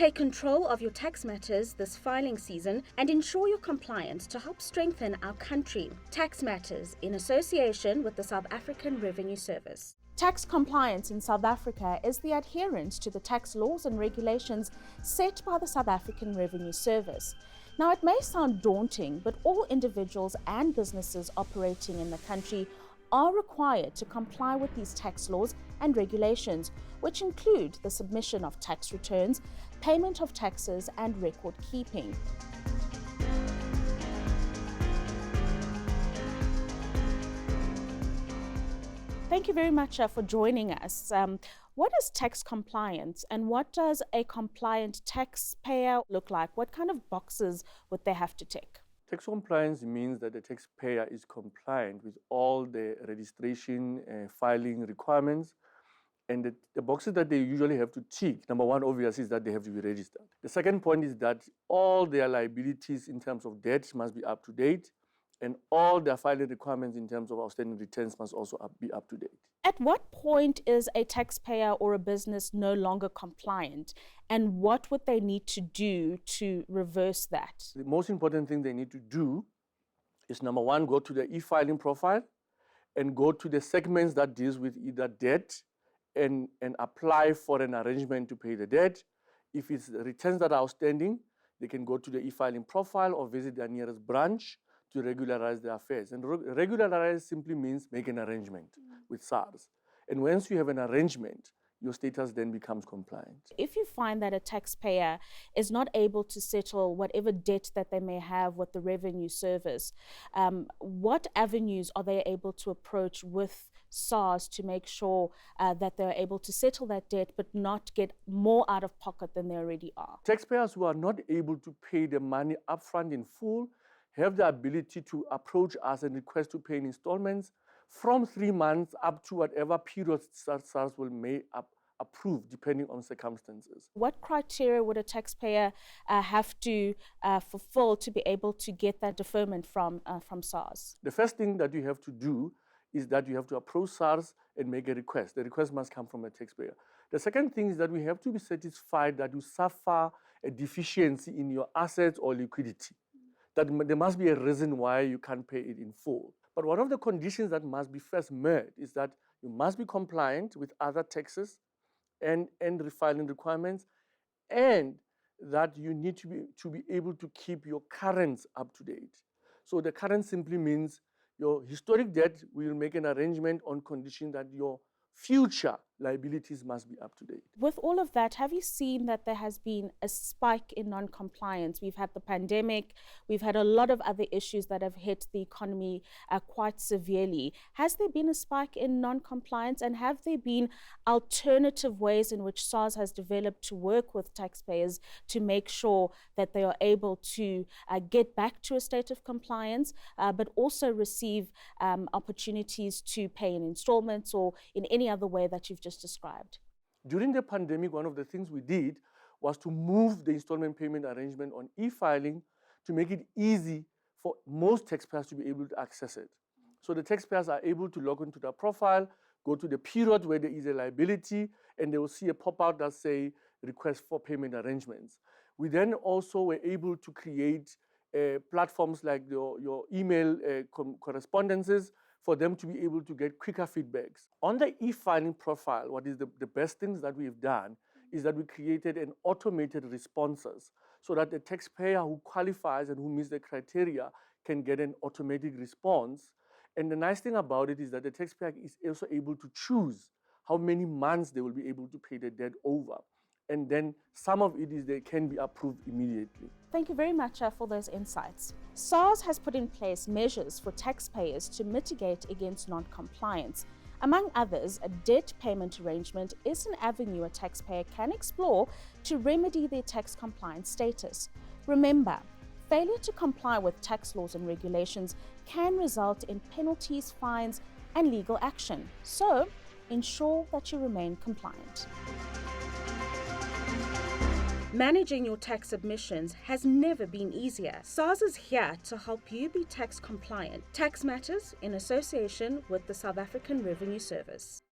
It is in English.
Take control of your tax matters this filing season and ensure your compliance to help strengthen our country. Tax Matters in association with the South African Revenue Service. Tax compliance in South Africa is the adherence to the tax laws and regulations set by the South African Revenue Service. Now, it may sound daunting, but all individuals and businesses operating in the country are required to comply with these tax laws and regulations, which include the submission of tax returns, payment of taxes, and record keeping. Thank you very much for joining us. What is tax compliance and what does a compliant taxpayer look like? What kind of boxes would they have to tick? Tax compliance means that the taxpayer is compliant with all the registration filing requirements. And the boxes that they usually have to tick, number one, obviously, is that they have to be registered. The second point is that all their liabilities in terms of debt must be up to date, and all their filing requirements in terms of outstanding returns must also be up to date. At what point is a taxpayer or a business no longer compliant, and what would they need to do to reverse that? The most important thing they need to do is, number one, go to the e-filing profile and go to the segments that deals with either debt and apply for an arrangement to pay the debt. If it's returns that are outstanding, they can go to the e-filing profile or visit their nearest branch to regularize their affairs. And regularize simply means make an arrangement with SARS. And once you have an arrangement, your status then becomes compliant. If you find that a taxpayer is not able to settle whatever debt that they may have with the Revenue Service, what avenues are they able to approach with SARS to make sure that they're able to settle that debt but not get more out of pocket than they already are? Taxpayers who are not able to pay the money upfront in full have the ability to approach us and request to pay in installments from 3 months up to whatever period SARS may approve, depending on circumstances. What criteria would a taxpayer have to fulfill to be able to get that deferment from SARS? The first thing that you have to do is that you have to approach SARS and make a request. The request must come from a taxpayer. The second thing is that we have to be satisfied that you suffer a deficiency in your assets or liquidity. That there must be a reason why you can't pay it in full. But one of the conditions that must be first met is that you must be compliant with other taxes and refiling requirements, and that you need to be able to keep your currents up to date. So the current simply means your historic debt, we will make an arrangement on condition that your future liabilities must be up to date. With all of that, have you seen that there has been a spike in non-compliance? We've had the pandemic, we've had a lot of other issues that have hit the economy quite severely. Has there been a spike in non-compliance, and have there been alternative ways in which SARS has developed to work with taxpayers to make sure that they are able to get back to a state of compliance, but also receive opportunities to pay in installments or in any other way that you've just described? During the pandemic, one of the things we did was to move the installment payment arrangement on e-filing to make it easy for most taxpayers to be able to access it. So the taxpayers are able to log into their profile, go to the period where there is a liability, and they will see a pop-out that say request for payment arrangements. We then also were able to create platforms like your email correspondences for them to be able to get quicker feedbacks. On the e-filing profile, what is the best things that we've done is that we created an automated responses so that the taxpayer who qualifies and who meets the criteria can get an automatic response. And the nice thing about it is that the taxpayer is also able to choose how many months they will be able to pay the debt over. And then some of it is they can be approved immediately. Thank you very much for those insights. SARS has put in place measures for taxpayers to mitigate against non-compliance. Among others, a debt payment arrangement is an avenue a taxpayer can explore to remedy their tax compliance status. Remember, failure to comply with tax laws and regulations can result in penalties, fines, and legal action. So, ensure that you remain compliant. Managing your tax submissions has never been easier. SARS is here to help you be tax compliant. Tax Matters in association with the South African Revenue Service.